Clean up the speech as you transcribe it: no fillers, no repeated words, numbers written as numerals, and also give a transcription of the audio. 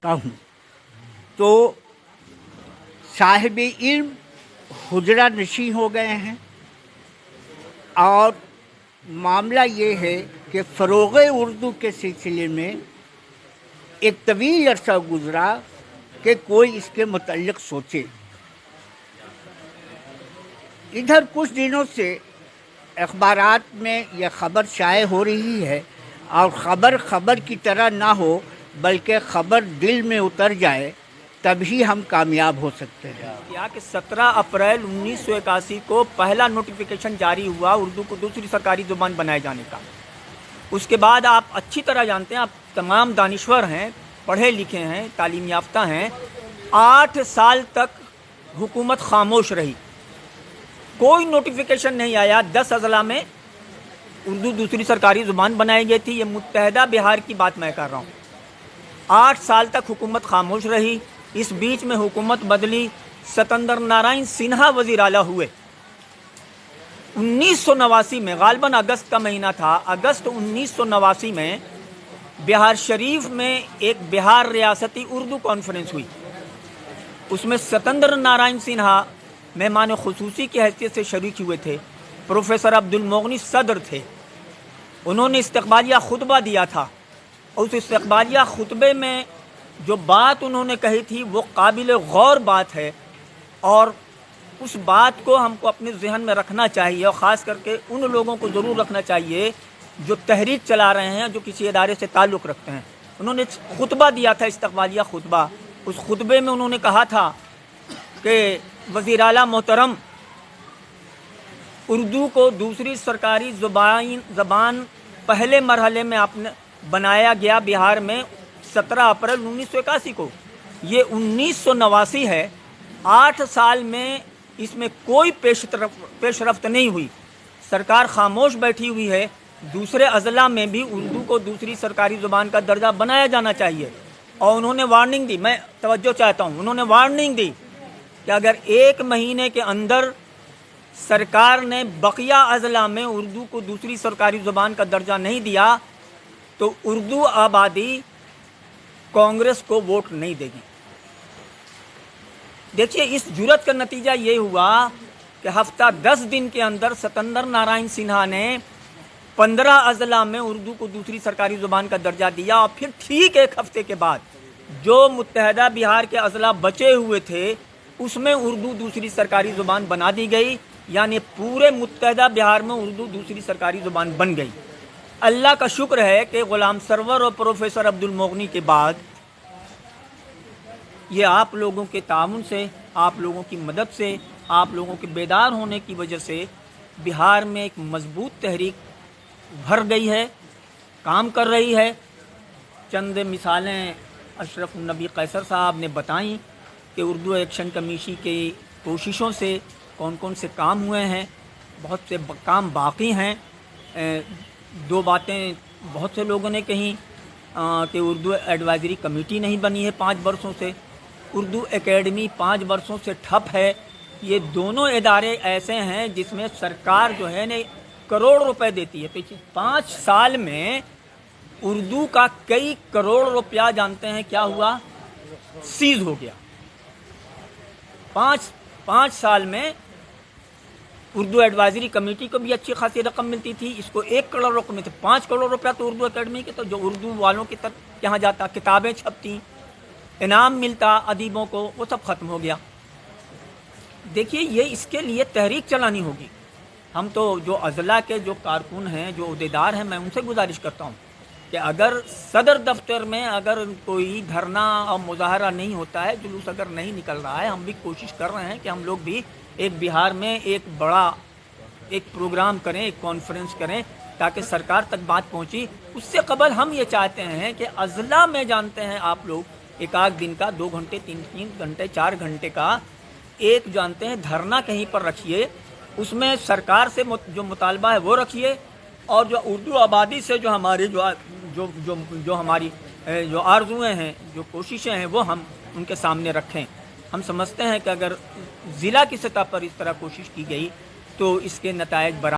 करता हूँ तो साहिब इल्म हुजरा नशीं हो गए हैं और मामला ये है कि फ़रोग़ उर्दू के सिलसिले में एक तवील अरसा गुज़रा कि कोई इसके मुतल्लिक़ सोचे। इधर कुछ दिनों से अखबारात में यह ख़बर शाये हो रही है और ख़बर की तरह ना हो बल्कि ख़बर दिल में उतर जाए तभी हम कामयाब हो सकते हैं। क्या कि 17 अप्रैल 1981 को पहला नोटिफिकेशन जारी हुआ उर्दू को दूसरी सरकारी ज़ुबान बनाए जाने का। उसके बाद आप अच्छी तरह जानते हैं, आप तमाम दानिश्वर हैं, पढ़े लिखे हैं, तालीम याफ्ता हैं। 8 साल तक हुकूमत खामोश रही, कोई नोटिफिकेशन नहीं आया। 10 अजला में उर्दू दूसरी सरकारी ज़ुबान बनाई गई थी। ये मुत्तहदा बिहार की बात मैं कर रहा हूँ। 8 साल तक हुकूमत खामोश रही। इस बीच में हुकूमत बदली, सत्येंद्र नारायण सिन्हा वज़ीर आला हुए। 1989 में, गालिबन अगस्त का महीना था, अगस्त 1989 में बिहार शरीफ में एक बिहार रियासती उर्दू कॉन्फ्रेंस हुई। उसमें सत्येंद्र नारायण सिन्हा मेहमान खुसूसी की हैसियत से शरीक हुए थे। प्रोफेसर अब्दुल मोगनी सदर थे। उन्होंने इस्तक़बालिया खुतबा दिया था। उस इस्तक़बालिया खुतबे में जो बात उन्होंने कही थी वो काबिल गौर बात है और उस बात को हमको अपने जहन में रखना चाहिए और ख़ास करके उन लोगों को ज़रूर रखना चाहिए जो तहरीक चला रहे हैं, जो किसी इदारे से ताल्लुक़ रखते हैं। उन्होंने खुतबा दिया था, इस्तक़बालिया खुतबा। उस खुतबे में उन्होंने कहा था कि वज़ीर आला मोहतरम, उर्दू को दूसरी सरकारी ज़बान पहले मरहले में आपने बनाया गया बिहार में 17 अप्रैल 1981 को। ये 1989 है। 8 साल में इसमें कोई पेशरफ्त नहीं हुई। सरकार खामोश बैठी हुई है। दूसरे अजला में भी उर्दू को दूसरी सरकारी ज़ुबान का दर्जा बनाया जाना चाहिए। और उन्होंने वार्निंग दी, मैं तवज्जो चाहता हूँ, उन्होंने वार्निंग दी कि अगर 1 महीने के अंदर सरकार ने बकिया अजला में उर्दू को दूसरी सरकारी ज़ुबान का दर्जा नहीं दिया तो उर्दू आबादी कांग्रेस को वोट नहीं देगी। देखिए, इस जुर्रत का नतीजा ये हुआ कि हफ्ता 10 दिन के अंदर सत्येंद्र नारायण सिन्हा ने 15 अजला में उर्दू को दूसरी सरकारी ज़ुबान का दर्जा दिया और फिर ठीक 1 हफ्ते के बाद जो मुत्तहदा बिहार के अजला बचे हुए थे उसमें उर्दू दूसरी सरकारी ज़ुबान बना दी गई। यानी पूरे मुत्तहदा बिहार में उर्दू दूसरी सरकारी ज़ुबान बन गई। अल्लाह का शुक्र है कि ग़ुलाम सरवर और प्रोफेसर अब्दुल मोगनी के बाद ये आप लोगों के ताउन से, आप लोगों की मदद से, आप लोगों के बेदार होने की वजह से बिहार में एक मजबूत तहरीक भर गई है, काम कर रही है। चंद मिसालें अशरफ नबी कैसर साहब ने बताई कि उर्दू एक्शन कमीशन की कोशिशों से कौन कौन से काम हुए हैं। बहुत से काम बाकी हैं। 2 बातें बहुत से लोगों ने कही कि उर्दू एडवाइज़री कमेटी नहीं बनी है 5 वर्षों से, उर्दू एकेडमी 5 वर्षों से ठप है। ये दोनों इदारे ऐसे हैं जिसमें सरकार जो है ने करोड़ रुपए देती है। पिछले 5 साल में उर्दू का कई करोड़ रुपया जानते हैं क्या हुआ? सीज हो गया। 5 साल में उर्दू एडवाइज़री कमेटी को भी अच्छी खासी रकम मिलती थी, इसको 1 करोड़ रुपये में थे। 5 करोड़ रुपया तो उर्दू एकेडमी के, तो जो उर्दू वालों की तरफ यहाँ जाता, किताबें छपती, इनाम मिलता अदीबों को, वो सब ख़त्म हो गया। देखिए, ये इसके लिए तहरीक चलानी होगी। हम तो जो अजला के जो कारकुन हैं, जो अहदेदार हैं, मैं उनसे गुजारिश करता हूँ कि अगर सदर दफ्तर में अगर कोई धरना और मुजाहरा नहीं होता है, जुलूस अगर नहीं निकल रहा है, हम भी कोशिश कर रहे हैं कि हम लोग भी एक बिहार में एक बड़ा एक प्रोग्राम करें, एक कॉन्फ्रेंस करें ताकि सरकार तक बात पहुंची। उससे कबल हम ये चाहते हैं कि अजला में जानते हैं आप लोग एक आध दिन का 2 घंटे 3 घंटे 4 घंटे का एक जानते हैं धरना कहीं पर रखिए। उसमें सरकार से जो मुतालबा है वो रखिए और जो उर्दू आबादी से जो हमारी जो हमारी जो आरज़ुएँ हैं, जो कोशिशें हैं, वो हम उनके सामने रखें। हम समझते हैं कि अगर ज़िला की सतह पर इस तरह कोशिश की गई तो इसके नतायज बरा